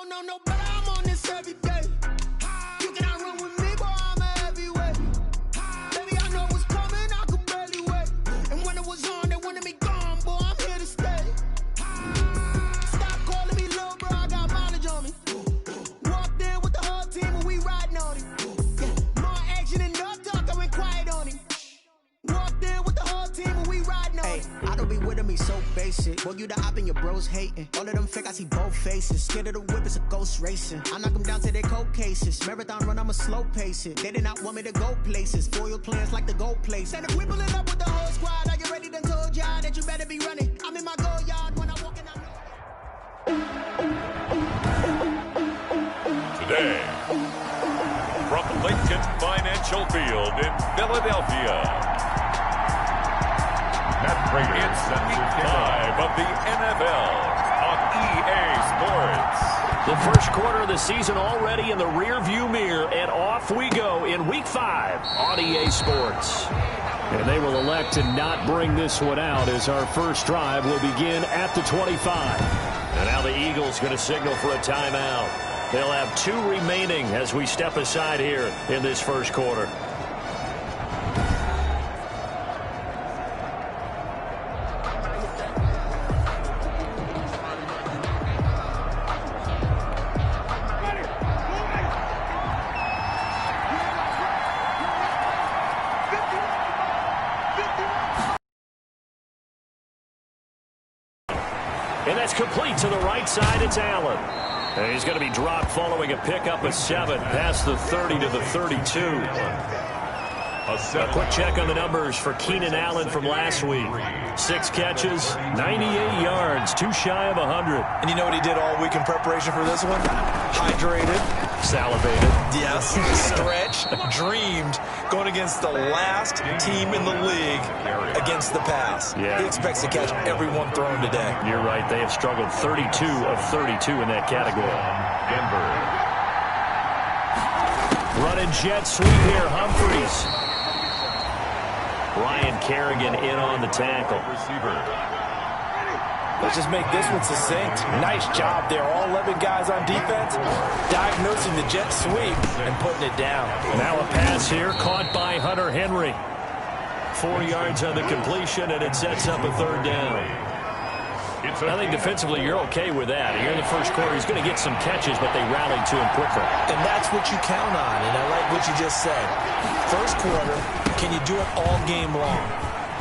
know no better, I'm on this every day. You cannot run with me, boy, I'm a heavyweight. Baby, I know what's coming, I could barely wait. And when it was on, they wanted me gone, boy, I'm here to stay. Stop calling me little bro, I got mileage on me. Walked in with the whole team and we riding on him. Yeah, more action and no talk, I went quiet on him. Walked in with the whole team and we riding on him. I don't be with him, he's so basic. Boy, you the op and your bros hating. All of them fake, I see both faces. Scared of the whip, it's a ghost racing. I knock them down to their cold cases. Marathon run, I'ma slow pace it. They did not want me to go places. Foil plans like the gold place. And if we pulling up with the whole squad, are you ready? Done told y'all that you better be running. I'm in my goal yard when I walk in, I know. Today, from Lincoln Financial Field in Philadelphia, it's Week 5 of the NFL on EA Sports. The first quarter of the season already in the rearview mirror, and off we go in Week 5 on EA Sports. And they will elect to not bring this one out as our first drive will begin at the 25. And now the Eagles going to signal for a timeout. They'll have 2 remaining as we step aside here in this first quarter. And that's complete to the right side. It's Allen. And he's going to be dropped following a pickup of 7 past the 30 to the 32. A quick check on the numbers for Keenan Allen from last week. 6 catches, 98 yards, 2 shy of 100. And you know what he did all week in preparation for this one? Hydrated. Salivated. Yes. Stretched. Dreamed. Going against the last team in the league against the pass. Yeah. He expects to catch every one thrown today. You're right. They have struggled 32 of 32 in that category. Denver. Running jet sweep here. Humphreys. Ryan Kerrigan in on the tackle. Receiver. Let's just make this one succinct. Nice job there. All 11 guys on defense diagnosing the jet sweep and putting it down. Now a pass here caught by Hunter Henry. 4 yards on the completion, and it sets up a 3rd down. I think defensively you're okay with that. Here in the first quarter, he's going to get some catches, but they rallied to him quickly. And that's what you count on, and I like what you just said. First quarter, can you do it all game long?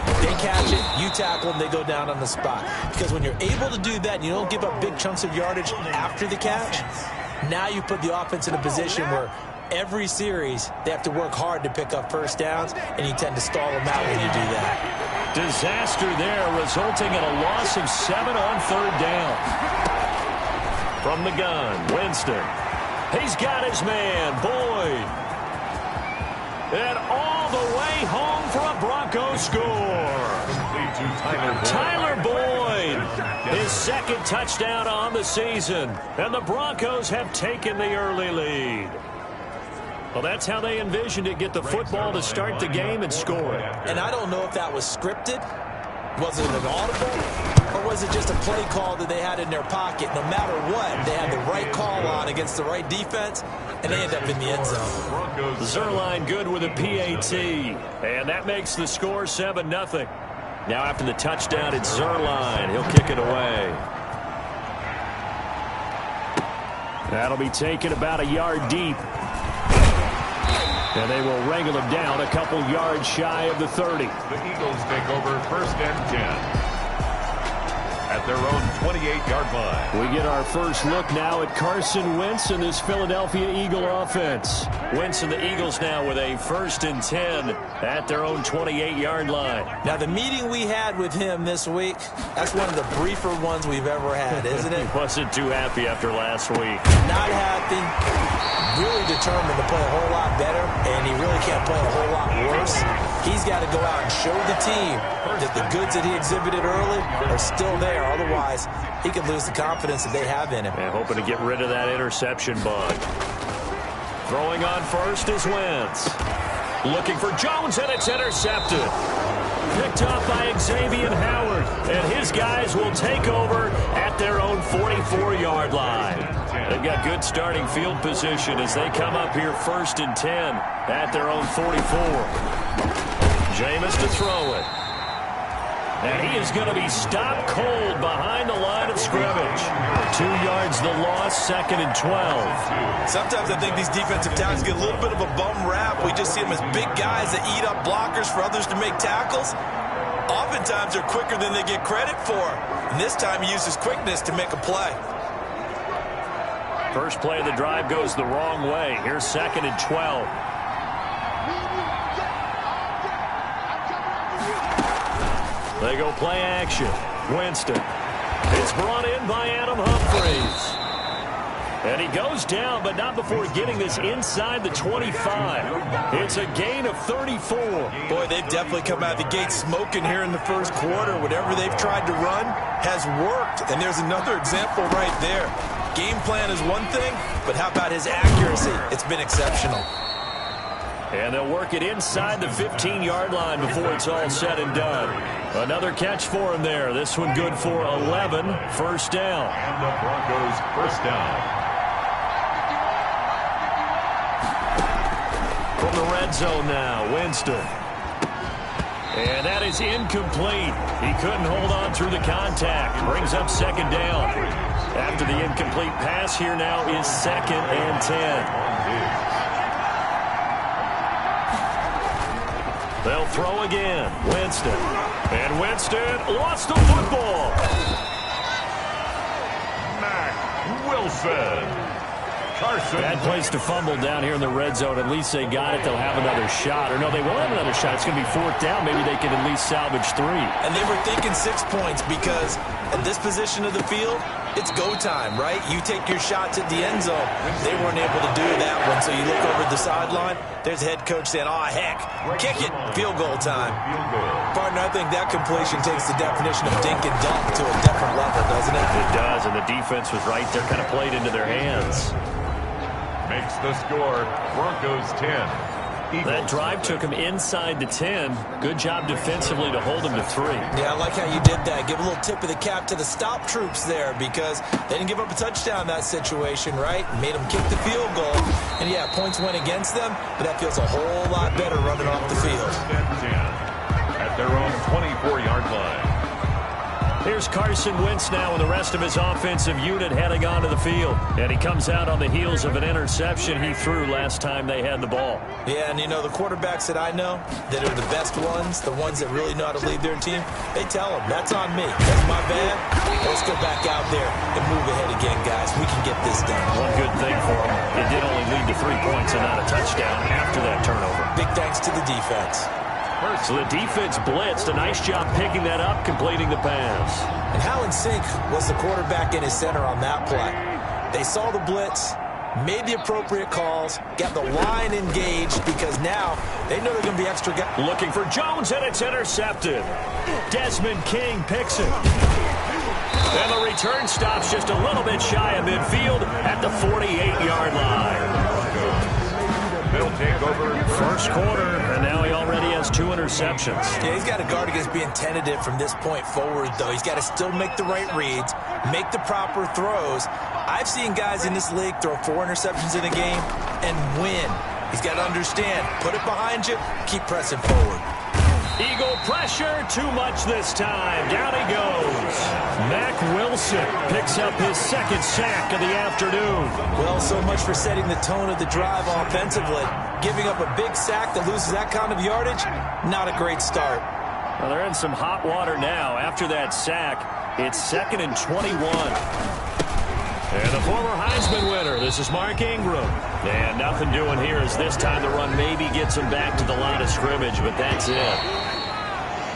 If they catch it, you tackle them, they go down on the spot. Because when you're able to do that and you don't give up big chunks of yardage after the catch, now you put the offense in a position where every series they have to work hard to pick up first downs, and you tend to stall them out when you do that. Disaster there, resulting in a loss of 7 on 3rd down. From the gun, Winston. He's got his man, Boyd. And all the way home for a Broncos score. Tyler Boyd, his 2nd touchdown on the season. And the Broncos have taken the early lead. Well, that's how they envisioned it, get the football to start the game and score it. And I don't know if that was scripted. Was it an audible? Or was it just a play call that they had in their pocket? No matter what, they had the right call on against the right defense, and they end up in the end zone. Zerline good with a PAT, and that makes the score 7-0. Now after the touchdown, it's Zerline. He'll kick it away. That'll be taken about a yard deep. And they will wrangle him down a couple yards shy of the 30. The Eagles take over 1st and 10 at their own 28-yard line. We get our first look now at Carson Wentz and this Philadelphia Eagle offense. Wentz and the Eagles now with a 1st and 10 at their own 28-yard line. Now, the meeting we had with him this week, that's one of the briefer ones we've ever had, isn't it? He wasn't too happy after last week. Not happy. Really determined to play a whole lot better, and he really can't play a whole lot worse. He's got to go out and show the team that the goods that he exhibited early are still there. Otherwise, he could lose the confidence that they have in him. And hoping to get rid of that interception bug. Throwing on first is Wentz. Looking for Jones, and it's intercepted. Picked off by Xavier Howard, and his guys will take over at at their own 44-yard line. They've got good starting field position as they come up here 1st and 10 at their own 44. Jameis to throw it. And he is going to be stopped cold behind the line of scrimmage. 2 yards the loss, 2nd and 12. Sometimes I think these defensive tackles get a little bit of a bum rap. We just see them as big guys that eat up blockers for others to make tackles. Oftentimes they're quicker than they get credit for. And this time he uses quickness to make a play. First play of the drive goes the wrong way. Here's 2nd and 12. They go play action. Winston. It's brought in by Adam Humphries. And he goes down, but not before getting this inside the 25. It's a gain of 34. Boy, they've definitely come out of the gate smoking here in the first quarter. Whatever they've tried to run has worked. And there's another example right there. Game plan is one thing, but how about his accuracy? It's been exceptional. And they'll work it inside the 15-yard line before it's all said and done. Another catch for him there. This one good for 11. First down. And the Broncos first down. From the red zone now, Winston. And that is incomplete. He couldn't hold on through the contact. Brings up 2nd down. After the incomplete pass, here now is 2nd and 10. They'll throw again. Winston. And Winston lost the football. Mack Wilson. Carson. Bad place to fumble down here in the red zone. At least they got it. They'll have another shot. Or no, they won't have another shot. It's going to be 4th down. Maybe they can at least salvage 3. And they were thinking 6 points because at this position of the field, it's go time, right? You take your shots at the end zone. They weren't able to do that one. So you look over the sideline, there's the head coach saying, oh, heck, kick it, field goal time. Partner, I think that completion takes the definition of dink and dunk to a different level, doesn't it? It does, and the defense was right there, kind of played into their hands. Makes the score Broncos 10. That drive took him inside the 10. Good job defensively to hold him to 3. Yeah, I like how you did that. Give a little tip of the cap to the stop troops there because they didn't give up a touchdown in that situation, right? Made them kick the field goal. And, yeah, points went against them, but that feels a whole lot better running off the field. At their own 24-yard line. Here's Carson Wentz now with the rest of his offensive unit heading onto the field. And he comes out on the heels of an interception he threw last time they had the ball. Yeah, and you know, the quarterbacks that I know that are the best ones, the ones that really know how to lead their team, they tell them, that's on me. That's my bad. Let's go back out there and move ahead again, guys. We can get this done. One good thing for him, it did only lead to 3 points and not a touchdown after that turnover. Big thanks to the defense. So the defense blitzed. A nice job picking that up, completing the pass. And how in sync was the quarterback and his center on that play? They saw the blitz, made the appropriate calls, got the line engaged because now they know they're going to be extra guys. Looking for Jones, and it's intercepted. Desmond King picks it. And the return stops just a little bit shy of midfield at the 48-yard line. They'll take over First quarter, and now he already has 2 interceptions. Yeah, he's got to guard against being tentative from this point forward, though. He's got to still make the right reads, make the proper throws. I've seen guys in this league throw 4 interceptions in a game and win. He's got to understand, put it behind you, keep pressing forward. Eagle pressure, too much this time. Down he goes. Mack Wilson picks up his 2nd sack of the afternoon. Well, so much for setting the tone of the drive offensively. Giving up a big sack that loses that kind of yardage, not a great start. Well, they're in some hot water now. After that sack, it's 2nd and 21. And the former Heisman winner, this is Mark Ingram. And nothing doing here as this time the run maybe gets him back to the line of scrimmage, but that's it.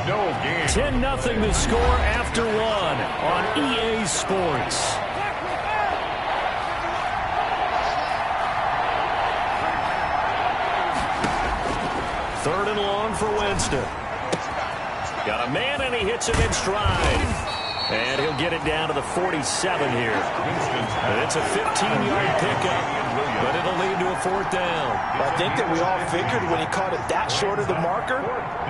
no game. 10-0 the score after 1 on EA Sports. Third and long for Winston. Got a man, and he hits him in stride. And he'll get it down to the 47 here. And it's a 15-yard pickup, but it'll lead to a 4th down. I think that we all figured when he caught it that short of the marker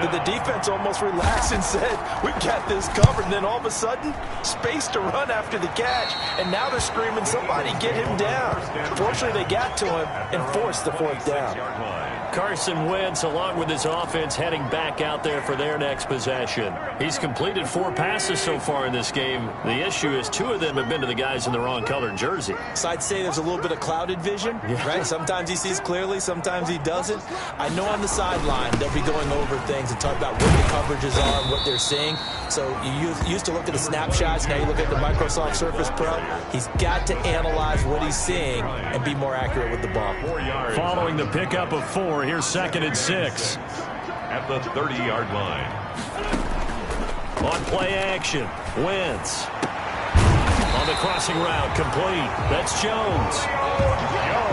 that the defense almost relaxed and said, we've got this covered. And then all of a sudden, space to run after the catch. And now they're screaming, somebody get him down. Fortunately, they got to him and forced the 4th down. Carson Wentz, along with his offense, heading back out there for their next possession. He's completed 4 passes so far in this game. The issue is 2 of them have been to the guys in the wrong colored jersey. So I'd say there's a little bit of clouded vision, right? Sometimes he sees clearly, sometimes he doesn't. I know on the sideline they'll be going over things and talk about what the coverages are and what they're seeing. So you used to look at the snapshots, now you look at the Microsoft Surface Pro. He's got to analyze what he's seeing and be more accurate with the ball. Following the pickup of 4, here's 2nd and 6. At the 30-yard line. On play action, Wentz. On the crossing route, complete. That's Jones.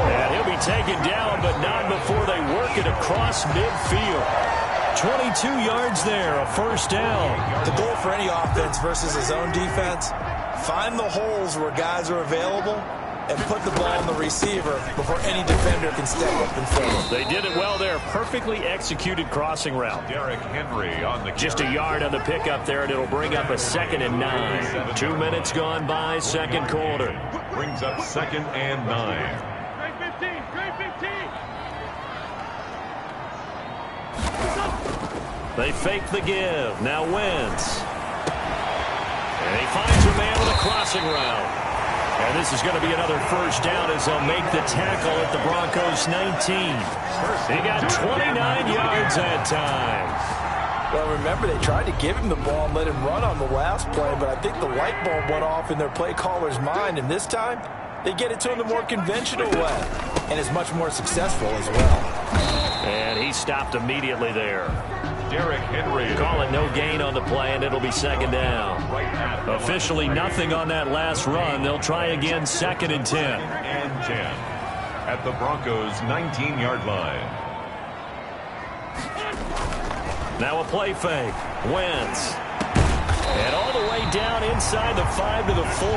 And he'll be taken down, but not before they work it across midfield. 22 yards there, a 1st down. The goal for any offense versus his own defense, find the holes where guys are available and put the ball on the receiver before any defender can step up and fill it. They did it well there. Perfectly executed crossing route. Derrick Henry on the Just a yard on the pickup there, and it'll bring up a 2nd and 9. 2 minutes gone by, 2nd quarter. Brings up 2nd and 9. They fake the give. Now Wentz. And he finds a man with a crossing route. And this is going to be another 1st down as they'll make the tackle at the Broncos 19. He got 29 yards that time. Well, remember, they tried to give him the ball and let him run on the last play, but I think the light bulb went off in their play caller's mind, and this time they get it to him the more conventional way, and is much more successful as well. And he stopped immediately there. Derrick Henry. Call it no gain on the play, and it'll be 2nd down. Officially nothing on that last run. They'll try again, 2nd and 10. And 10 at the Broncos' 19-yard line. Now a play fake. Wentz. And all the way down inside the 5 to the 4.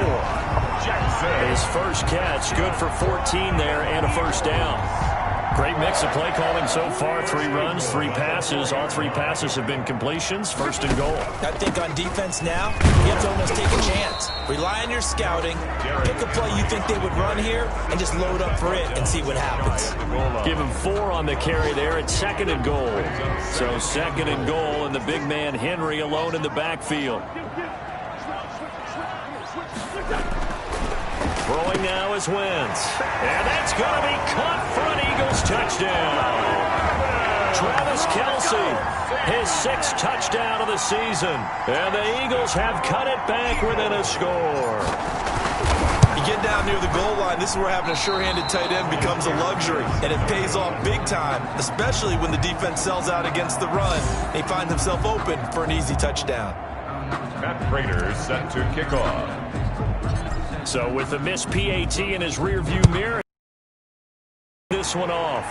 His first catch, good for 14 there and a 1st down. Great mix of play calling so far. 3 runs, 3 passes. All 3 passes have been completions. 1st and goal. I think on defense now, you have to almost take a chance. Rely on your scouting. Pick a play you think they would run here and just load up for it and see what happens. Give him 4 on the carry there at 2nd and goal. So 2nd and goal, and the big man Henry alone in the backfield. Throwing now is Wentz. And that's going to be caught for an Eagles touchdown. Travis Kelce, his 6th touchdown of the season. And the Eagles have cut it back within a score. You get down near the goal line, this is where having a sure-handed tight end becomes a luxury. And it pays off big time, especially when the defense sells out against the run. And he finds himself open for an easy touchdown. Matt Prater set to kick off. So with the missed PAT in his rearview mirror, this one off.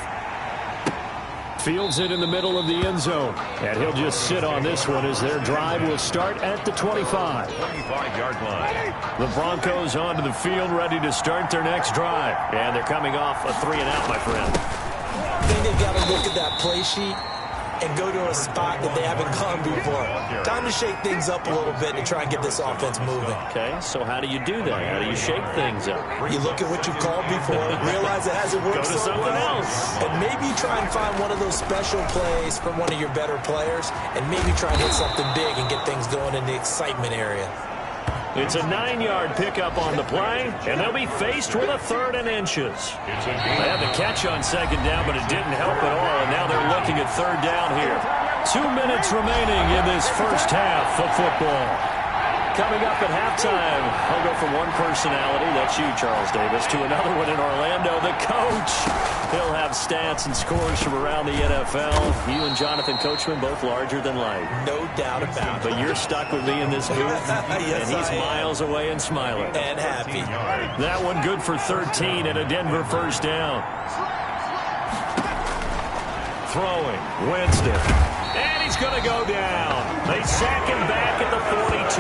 Fields it in the middle of the end zone. And he'll just sit on this one as their drive will start at the 25. 25-yard line. The Broncos onto the field, ready to start their next drive. And they're coming off a 3-and-out, my friend. I think they've got to look at that play sheet and go to a spot that they haven't gone before. Time to shake things up a little bit and try and get this offense moving. Okay, so how do you do that? How do you shake things up? You look at what you've called before, realize it hasn't worked Go to so something well, else. and maybe try and find one of those special plays from one of your better players, and maybe try and hit something big and get things going in the excitement area. It's a 9-yard pickup on the play, and they'll be faced with a 3rd and inches. They had the catch on 2nd down, but it didn't help at all, and now they're looking at 3rd down here. 2 minutes remaining in this first half of football. Coming up at halftime, I'll go from one personality, that's you, Charles Davis, to another one in Orlando, the coach. He'll have stats and scores from around the NFL. You and Jonathan Coachman, both larger than life. No doubt about it. But you're stuck with me in this booth, Yes, and he's I am. miles away and smiling. And happy. That one good for 13 and a Denver 1st down. Throwing, Winston. And And he's going to go down. They sack him back at the 42.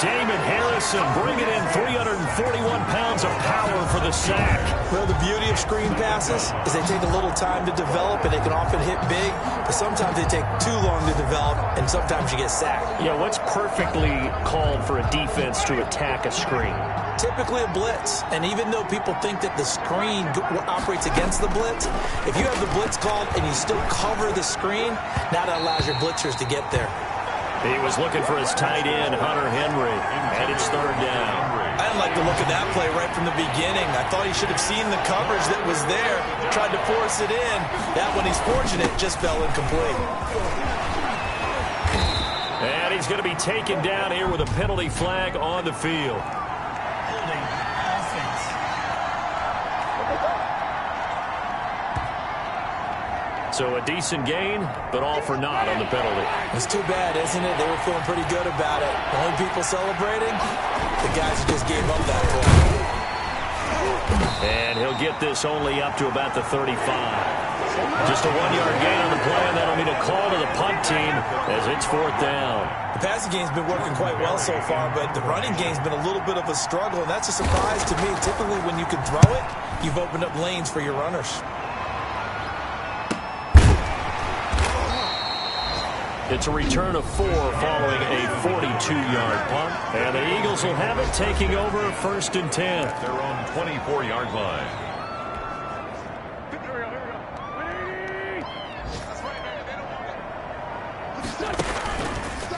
Damon Harrison bringing in 341 pounds of power for the sack. Well, the beauty of screen passes is they take a little time to develop, and they can often hit big, but sometimes they take too long to develop, and sometimes you get sacked. Yeah, what's perfectly called for a defense to attack a screen? Typically a blitz, and even though people think that the screen operates against the blitz, if you have the blitz called and you still cover the screen, now that allows your blitzers to get there. He was looking for his tight end, Hunter Henry, and it's third down. I didn't like the look of that play right from the beginning. I thought he should have seen the coverage that was there, tried to force it in. That one, he's fortunate, just fell incomplete. And he's going to be taken down here with a penalty flag on the field. So a decent gain, but all for naught on the penalty. It's too bad, isn't it? They were feeling pretty good about it. The only people celebrating, the guys who just gave up that play. And he'll get this only up to about the 35. Just a 1-yard gain on the play, and that'll mean a call to the punt team as it's fourth down. The passing game's been working quite well so far, but the running game's been a little bit of a struggle, and that's a surprise to me. Typically, when you can throw it, you've opened up lanes for your runners. It's a return of 4 following a 42-yard punt. And the Eagles will have it, taking over first and 10. At their own 24-yard line.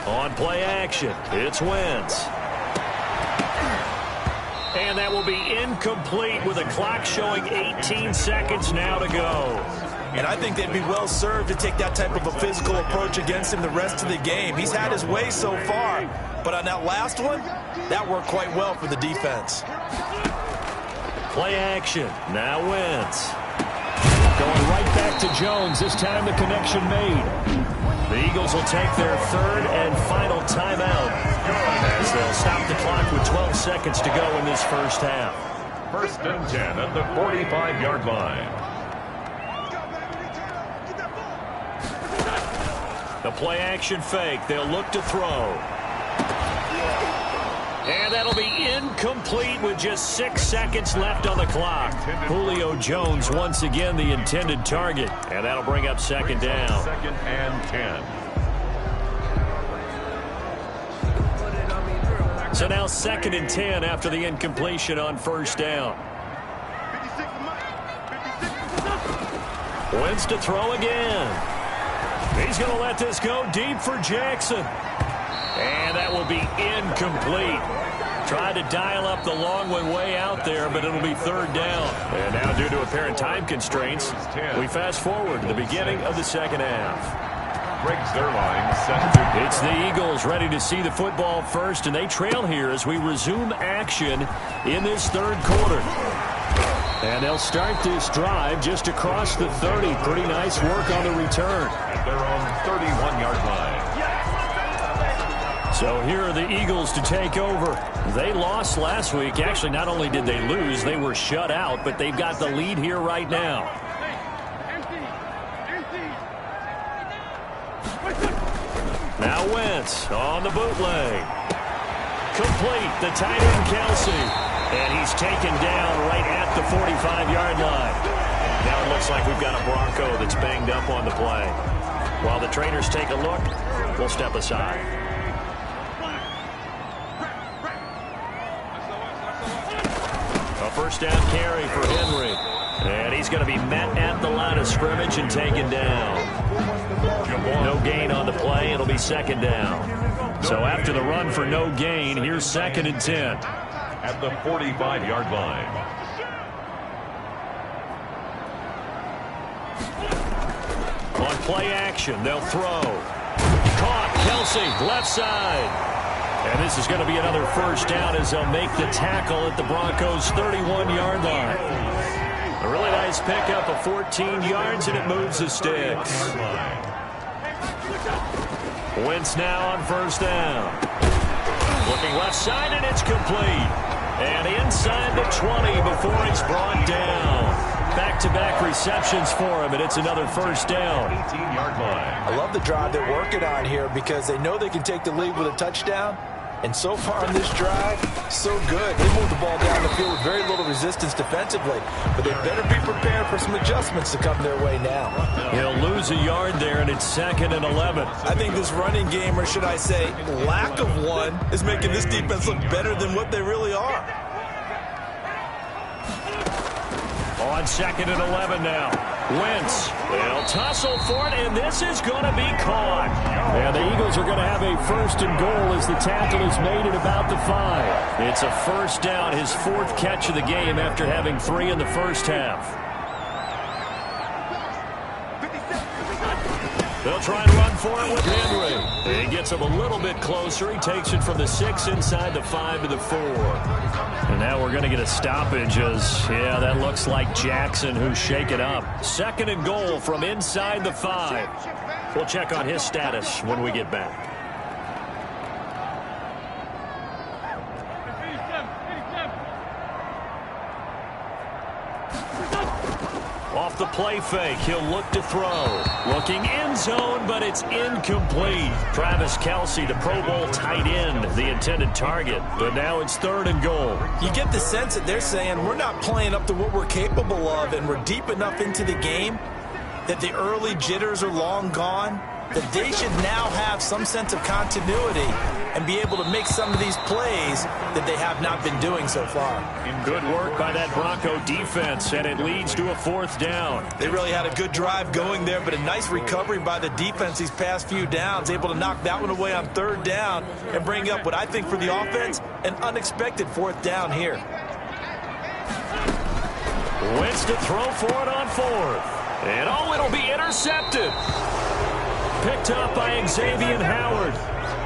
On play action, it's Wentz. And that will be incomplete with the clock showing 18 seconds now to go. And I think they'd be well served to take that type of a physical approach against him the rest of the game. He's had his way so far, but on that last one, that worked quite well for the defense. Play action, now Wentz. Going right back to Jones, this time the connection made. The Eagles will take their third and final timeout as they'll stop the clock with 12 seconds to go in this first half. First and 10 at the 45-yard line. The play action fake. They'll look to throw. And that'll be incomplete with just 6 seconds left on the clock. Julio Jones once again the intended target. And that'll bring up second down. Second and 10. So now second and 10 after the incompletion on first down. Wentz to throw again. He's going to let this go deep for Jackson. And that will be incomplete. Tried to dial up the long one way out there, but it'll be third down. And now due to apparent time constraints, we fast forward to the beginning of the second half. Greg Zerline set to... It's the Eagles ready to see the football first, and they trail here as we resume action in this third quarter. And they'll start this drive just across the 30. Pretty nice work on the return. At their own 31-yard line. So here are the Eagles to take over. They lost last week. Actually, not only did they lose, they were shut out, but they've got the lead here right now. Now Wentz on the bootleg. Complete, the tight end Kelsey. And he's taken down right at the 45-yard line. Now it looks like we've got a Bronco that's banged up on the play. While the trainers take a look, we'll step aside. A first down carry for Henry. And he's going to be met at the line of scrimmage and taken down. No gain on the play. It'll be second down. So after the run for no gain, here's second and 10. At the 45-yard line. On play action, they'll throw. Caught, Kelsey, left side. And this is going to be another first down as they'll make the tackle at the Broncos' 31-yard line. A really nice pickup of 14 yards, and it moves the sticks. Wentz now on first down. Looking left side, and it's complete. And inside the 20 before he's brought down. back-to-back receptions for him, and it's another first down. 18-yard line. I love the drive they're working on here because they know they can take the lead with a touchdown. And so far on this drive, so good. They moved the ball down the field with very little resistance defensively. But they better be prepared for some adjustments to come their way now. He'll lose a yard there, and it's 2nd and 11. I think this running game, or should I say lack of one, is making this defense look better than what they really are. On 2nd and 11 now. Wentz. They'll tussle for it, and this is going to be caught. And the Eagles are going to have a 1st and goal as the tackle is made at about the 5. It's a first down, his 4th catch of the game after having 3 in the first half. They'll try and run for it with Henry. He gets him a little bit closer. He takes it from the 6 inside the 5 to the 4. And now we're going to get a stoppage as, yeah, that looks like Jackson who's shaken up. 2nd and goal from inside the 5. We'll check on his status when we get back. Off the play fake, he'll look to throw. Looking end zone, but it's incomplete. Travis Kelce, the Pro Bowl tight end, the intended target. But now it's 3rd and goal. You get the sense that they're saying we're not playing up to what we're capable of, and we're deep enough into the game that the early jitters are long gone, that they should now have some sense of continuity and be able to make some of these plays that they have not been doing so far. Good work by that Bronco defense, and it leads to a 4th down. They really had a good drive going there, but a nice recovery by the defense these past few downs, able to knock that one away on 3rd down and bring up what I think for the offense, an unexpected 4th down here. Wentz to throw for it on 4th. And oh, it'll be intercepted. Picked up by Xavier Howard.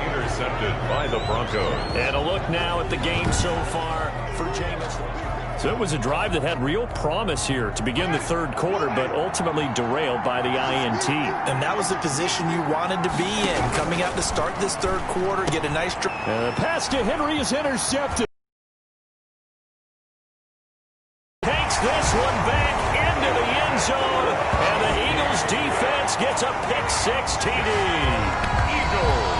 Intercepted by the Broncos. And a look now at the game so far for Jameis. So it was a drive that had real promise here to begin the 3rd quarter, but ultimately derailed by the INT. And that was the position you wanted to be in, coming out to start this 3rd quarter, get a nice drive. The pass to Henry is intercepted. Takes this one back into the end zone, and the Eagles defense gets a pick-6 TD. Eagles.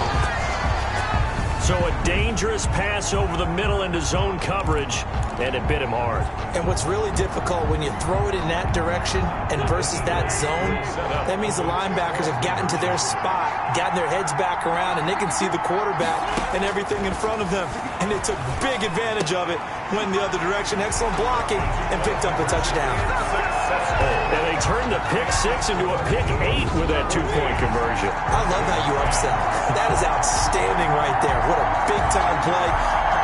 So a dangerous pass over the middle into zone coverage, and it bit him hard. And what's really difficult when you throw it in that direction and versus that zone, that means the linebackers have gotten to their spot, gotten their heads back around, and they can see the quarterback and everything in front of them. And they took big advantage of it, went the other direction, excellent blocking, and picked up a touchdown. And they turned the pick-6 into a pick-8 with that 2-point conversion. I love how you upsell. That is outstanding right there. What a big-time play.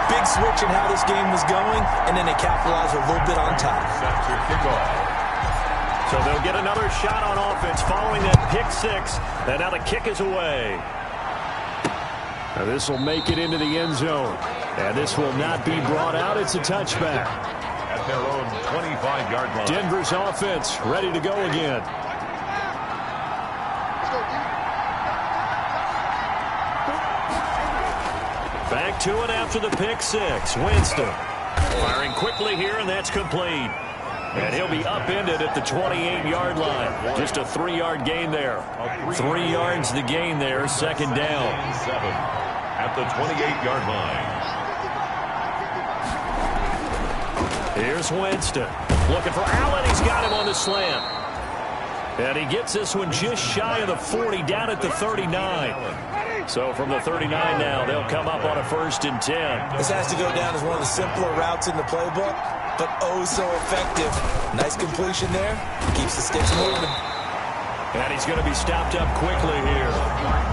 Big switch in how this game was going, and then they capitalized a little bit on top. So they'll get another shot on offense following that pick-6, and now the kick is away. Now this will make it into the end zone, and this will not be brought out. It's a touchback. At their own 25-yard line. Denver's offense ready to go again. Back to it after the pick-6. Winston firing quickly here, and that's complete. And he'll be upended at the 28-yard line. Just a 3-yard gain there. 3 yards the gain there, 2nd down. 7 at the 28-yard line. Here's Winston. Looking for Allen. He's got him on the slant. And he gets this one just shy of the 40, down at the 39. So from the 39 now, they'll come up on a 1st and 10. This has to go down as one of the simpler routes in the playbook, but oh so effective. Nice completion there. Keeps the sticks moving. And he's going to be stopped up quickly here.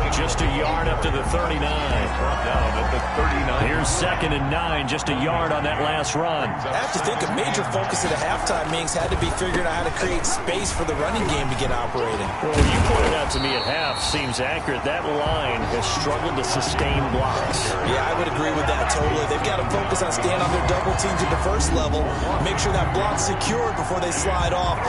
Just a yard up to the 39. Brought down at the 39. Here's 2nd and 9, just a yard on that last run. I have to think a major focus of the halftime meetings had to be figuring out how to create space for the running game to get operating. Well, you pointed out to me at half, seems accurate. That line has struggled to sustain blocks. Yeah, I would agree with that totally. They've got to focus on staying on their double teams at the first level, make sure that block's secured before they slide off.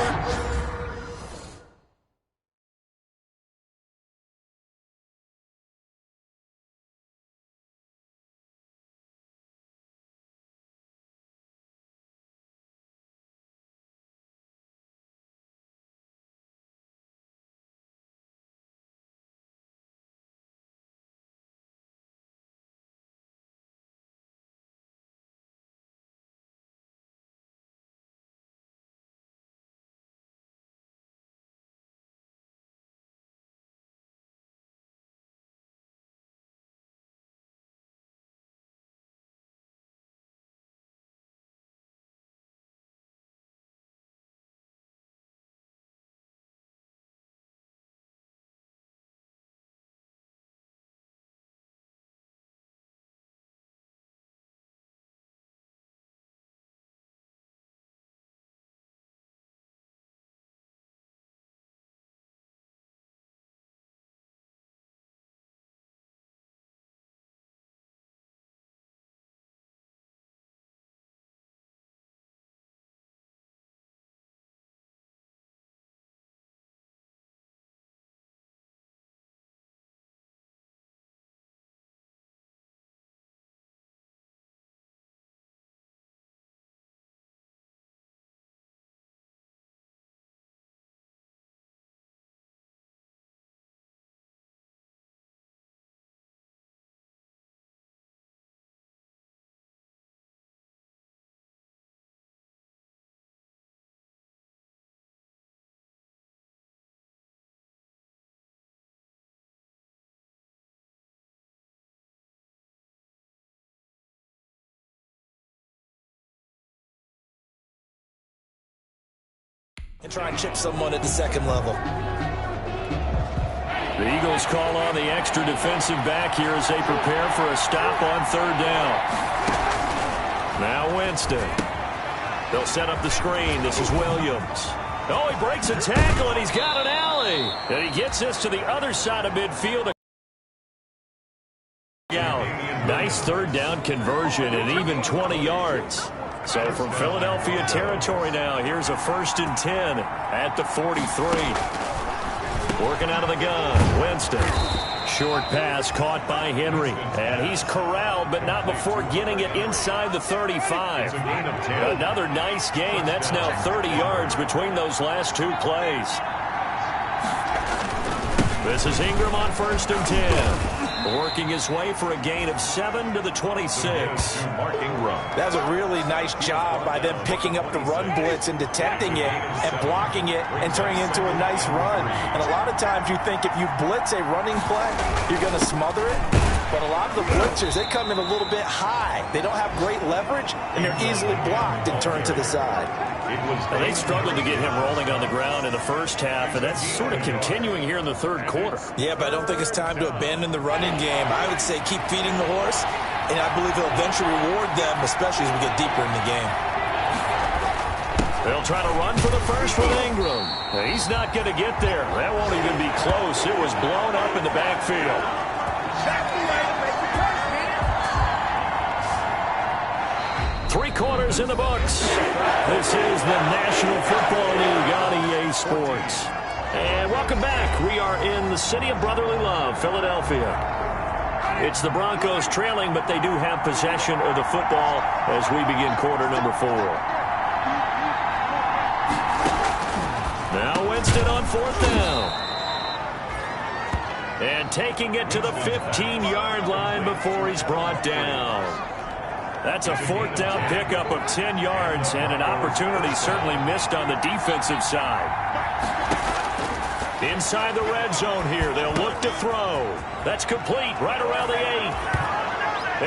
And try and chip someone at the second level. The Eagles call on the extra defensive back here as they prepare for a stop on third down. Now Winston. They'll set up the screen. This is Williams. Oh, he breaks a tackle, and he's got an alley. And he gets this to the other side of midfield. Nice third down conversion and even 20 yards. So from Philadelphia territory now, here's a 1st and 10 at the 43. Working out of the gun, Winston. Short pass caught by Henry. And he's corralled, but not before getting it inside the 35. Another nice gain. That's now 30 yards between those last two plays. This is Ingram on 1st and 10. Working his way for a gain of 7 to the 26. That's a really nice job by them picking up the run blitz and detecting it and blocking it and turning it into a nice run. And a lot of times you think if you blitz a running play, you're going to smother it. But a lot of the blitzers, they come in a little bit high. They don't have great leverage, and they're easily blocked and turned to the side. They struggled to get him rolling on the ground in the first half, and that's sort of continuing here in the third quarter. Yeah, but I don't think it's time to abandon the running game. I would say keep feeding the horse, and I believe he'll eventually reward them, especially as we get deeper in the game. They'll try to run for the first with Ingram. He's not going to get there. That won't even be close. It was blown up in the backfield. Three quarters in the books. This is the National Football League on EA Sports. And welcome back. We are in the city of brotherly love, Philadelphia. It's the Broncos trailing, but they do have possession of the football as we begin quarter number 4. Now Winston on 4th down. And taking it to the 15-yard line before he's brought down. That's a 4th down pickup of 10 yards and an opportunity certainly missed on the defensive side. Inside the red zone here, they'll look to throw. That's complete right around the 8.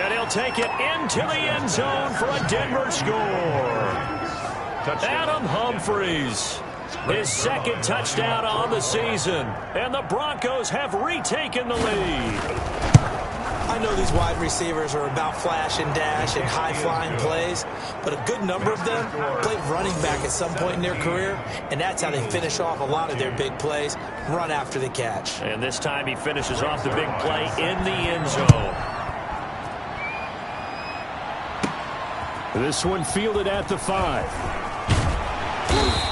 And he'll take it into the end zone for a Denver score. Adam Humphries, his 2nd touchdown on the season. And the Broncos have retaken the lead. I know these wide receivers are about flash and dash and high-flying plays, but a good number of them played running back at some point in their career, and that's how they finish off a lot of their big plays, run after the catch. And this time he finishes off the big play in the end zone. This one fielded at the 5.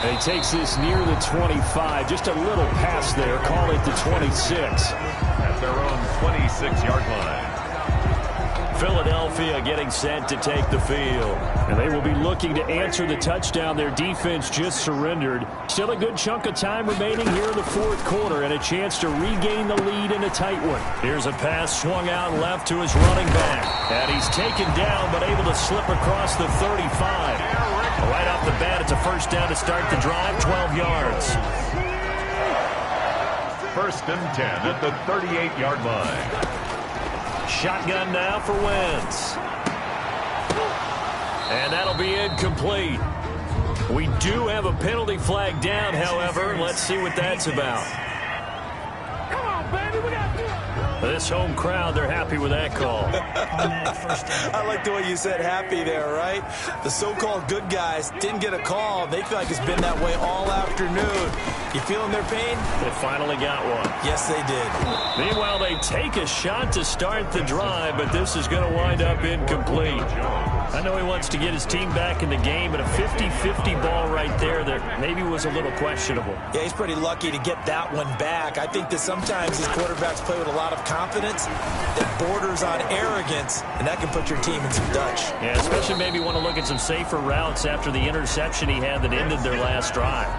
And he takes this near the 25. Just a little pass there. Call it the 26. At their own 26-yard line. Philadelphia getting set to take the field. And they will be looking to answer the touchdown their defense just surrendered. Still a good chunk of time remaining here in the 4th quarter and a chance to regain the lead in a tight one. Here's a pass swung out left to his running back. And he's taken down but able to slip across the 35. Right off the bat, it's a 1st down to start the drive, 12 yards. 1st and 10 at the 38-yard line. Shotgun now for Wentz. And that'll be incomplete. We do have a penalty flag down, however. Let's see what that's about. Come on, baby, we got this home crowd, they're happy with that call. I like the way you said happy there, right? The so-called good guys didn't get a call. They feel like it's been that way all afternoon. You feeling their pain? They finally got one. Yes, they did. Meanwhile, they take a shot to start the drive, but this is going to wind up incomplete. I know he wants to get his team back in the game, but a 50-50 ball right there that maybe was a little questionable. Yeah, he's pretty lucky to get that one back. I think that sometimes these quarterbacks play with a lot of confidence that borders on arrogance, and that can put your team in some Dutch. Yeah, especially maybe want to look at some safer routes after the interception he had that ended their last drive.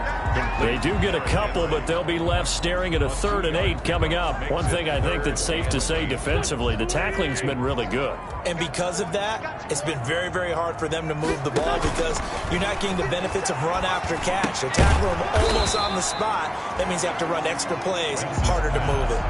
They do get a couple, but they'll be left staring at a 3rd and 8 coming up. One thing I think that's safe to say defensively, the tackling's been really good. And because of that, it's been very, very hard for them to move the ball because you're not getting the benefits of run after catch. They're tackling them almost on the spot. That means you have to run extra plays, harder to move it.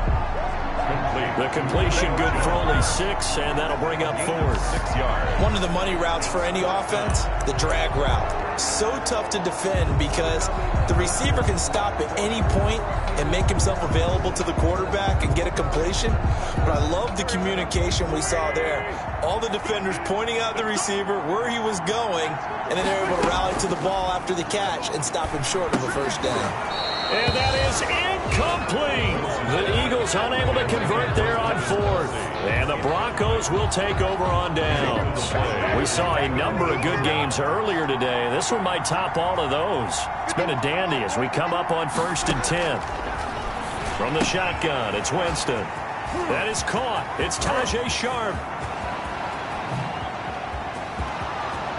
The completion good for only 6, and that'll bring up 4th. 6 yards. One of the money routes for any offense, the drag route. So tough to defend because the receiver can stop at any point and make himself available to the quarterback and get a completion. But I love the communication we saw there. All the defenders pointing out the receiver, where he was going, and then they're able to rally to the ball after the catch and stop him short of a first down. And that is incomplete. The Eagles unable to convert there on 4th. And the Broncos will take over on downs. We saw a number of good games earlier today. This one might top all of those. It's been a dandy as we come up on 1st and 10. From the shotgun, it's Winston. That is caught. It's Tajay Sharp.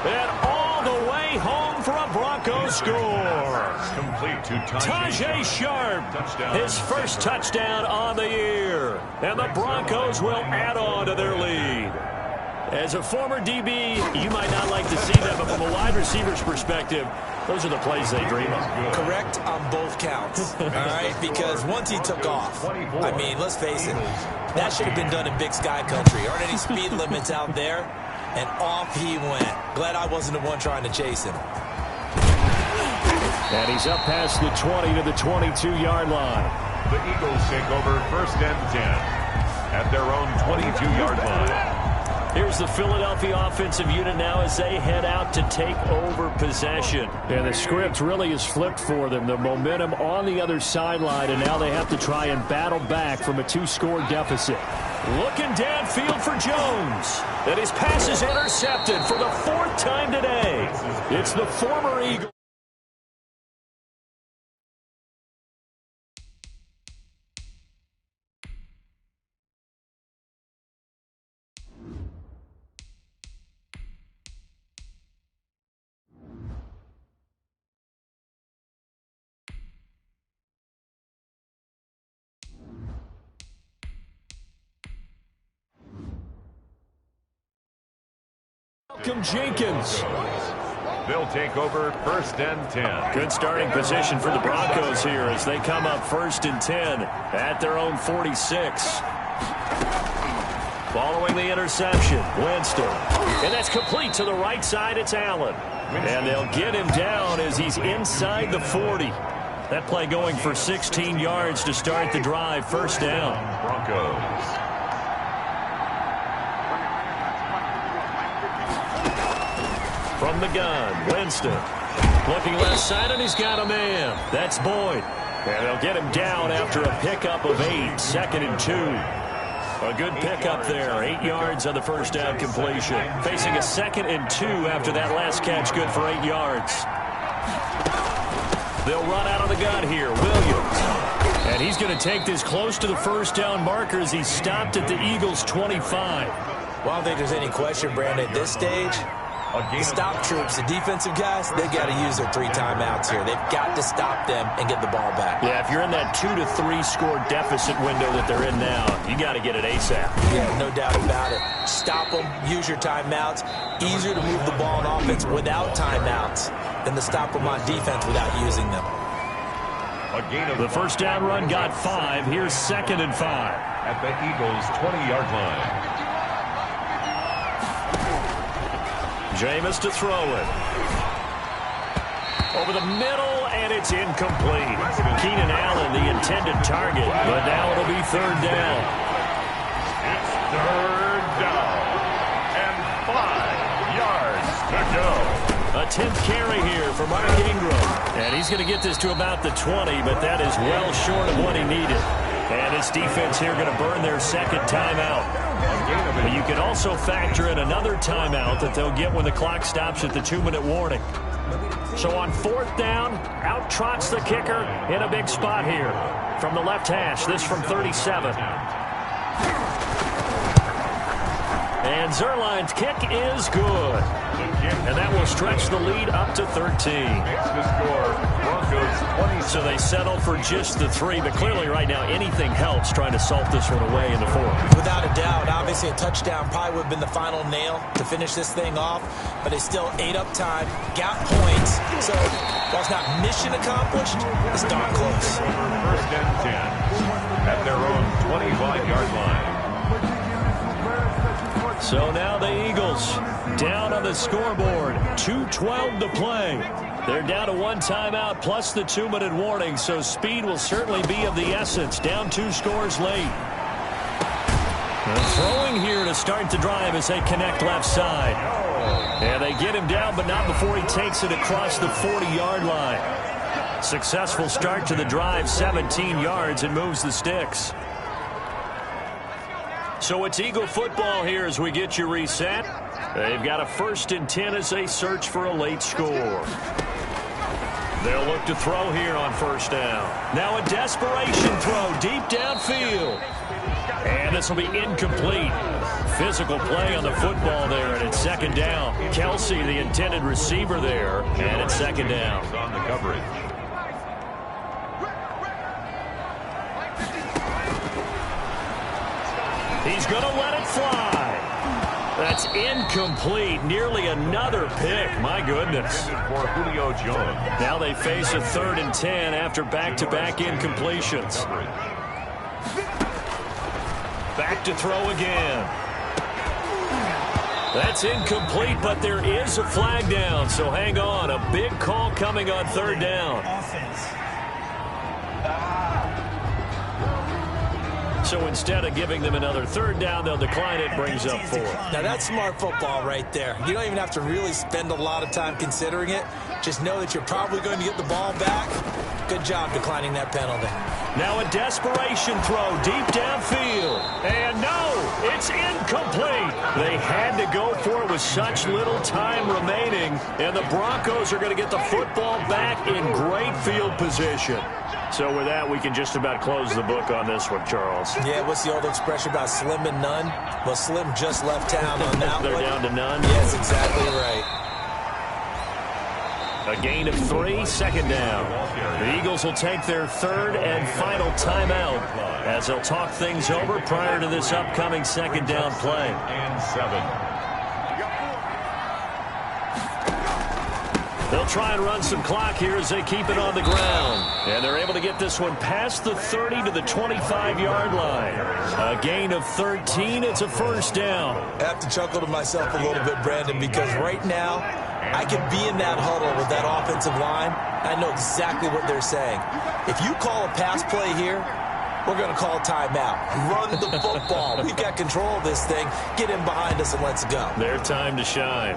And all the way home for a Broncos score. Complete to Tajay Sharp, his first touchdown on the year. And the Broncos will add on to their lead. As a former DB, you might not like to see that, but from a wide receiver's perspective, those are the plays they dream of. Correct on both counts, all right? Because once he took off, I mean, let's face it, that should have been done in Big Sky Country. Aren't any speed limits out there? And off he went. Glad I wasn't the one trying to chase him. And he's up past the 20 to the 22-yard line. The Eagles take over 1st and 10 at their own 22-yard line. Here's the Philadelphia offensive unit now as they head out to take over possession. And the script really is flipped for them. The momentum on the other sideline, and now they have to try and battle back from a 2-score deficit. Looking downfield for Jones. And his pass is intercepted for the 4th time today. It's the former Eagle. Malcolm Jenkins. They'll take over 1st and 10. Good starting position for the Broncos here as they come up 1st and 10 at their own 46. Following the interception, Winston. And that's complete to the right side. It's Allen. And they'll get him down as he's inside the 40. That play going for 16 yards to start the drive. 1st down. Broncos. From the gun, Winston. Looking left side, and he's got a man. That's Boyd. And they'll get him down after a pickup of 8. 2nd and 2. A good pickup there. 8 yards on the first down completion. Facing a 2nd and 2 after that last catch. Good for 8 yards. They'll run out of the gun here. Williams. And he's going to take this close to the first down marker as he stopped at the Eagles' 25. Well, I don't think there's any question, Brandon, at this stage. The stop troops, the defensive guys, they got to use their 3 timeouts here. They've got to stop them and get the ball back. Yeah, if you're in that 2 to 3 score deficit window that they're in now, you got to get it ASAP. Yeah, no doubt about it. Stop them, use your timeouts. Easier to move the ball on offense without timeouts than to stop them on defense without using them. The first down run got 5. Here's 2nd and 5. At the Eagles' 20-yard line. Jameis to throw it. Over the middle, and it's incomplete. Keenan Allen, the intended target, but now it'll be 3rd down. It's 3rd down, and 5 yards to go. A 10th carry here for Mark Ingram. And he's going to get this to about the 20, but that is well short of what he needed. And this defense here going to burn their 2nd timeout. But you can also factor in another timeout that they'll get when the clock stops at the 2-minute warning. So on 4th down, out trots the kicker in a big spot here. From the left hash, this from 37. And Zerline's kick is good. And that will stretch the lead up to 13. The score, Broncos 20. So they settle for just the 3, but clearly right now anything helps trying to salt this one away in the 4th. Without a doubt, obviously a touchdown probably would have been the final nail to finish this thing off, but they still ate up time, got points. So while it's not mission accomplished, it's darn close. 1st and 10 at their own 25-yard line. So now the Eagles down on the scoreboard. 2:12 to play. They're down to one timeout plus the 2-minute warning, so speed will certainly be of the essence. Down 2 scores late. Throwing here to start the drive as they connect left side. And they get him down, but not before he takes it across the 40-yard line. Successful start to the drive, 17 yards, and moves the sticks. So it's Eagle football here as we get you reset. They've got a 1st and 10 as they search for a late score. They'll look to throw here on 1st down. Now a desperation throw deep downfield. And this will be incomplete. Physical play on the football there, and it's 2nd down. Kelsey, the intended receiver there, and it's 2nd down. On the coverage. He's going to let it fly. That's incomplete. Nearly another pick. My goodness. For Julio Jones. Now they face a 3rd and 10 after back-to-back incompletions. Back to throw again. That's incomplete, but there is a flag down, so hang on. A big call coming on 3rd down. So instead of giving them another 3rd down, they'll decline it, brings up 4. Now that's smart football right there. You don't even have to really spend a lot of time considering it. Just know that you're probably going to get the ball back. Good job declining that penalty. Now a desperation throw deep downfield. And no, it's incomplete. They had to go for it with such little time remaining. And the Broncos are going to get the football back in great field position. So with that, we can just about close the book on this one, Charles. Yeah, what's the old expression about slim and none? Well, Slim just left town on that They're one. down to none? Yes, exactly right. A gain of 3, 2nd down. The Eagles will take their 3rd and final timeout as they'll talk things over prior to this upcoming 2nd down play. And 7. They'll try and run some clock here as they keep it on the ground. And they're able to get this one past the 30 to the 25-yard line. A gain of 13. It's a 1st down. I have to chuckle to myself a little bit, Brandon, because right now I could be in that huddle with that offensive line. I know exactly what they're saying. If you call a pass play here, we're going to call a timeout. Run the football. We've got control of this thing. Get in behind us and let's go. Their time to shine.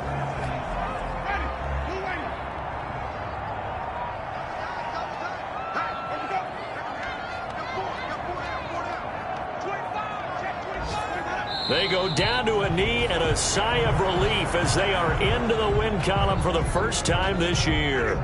They go down to a knee and a sigh of relief as they are into the win column for the first time this year.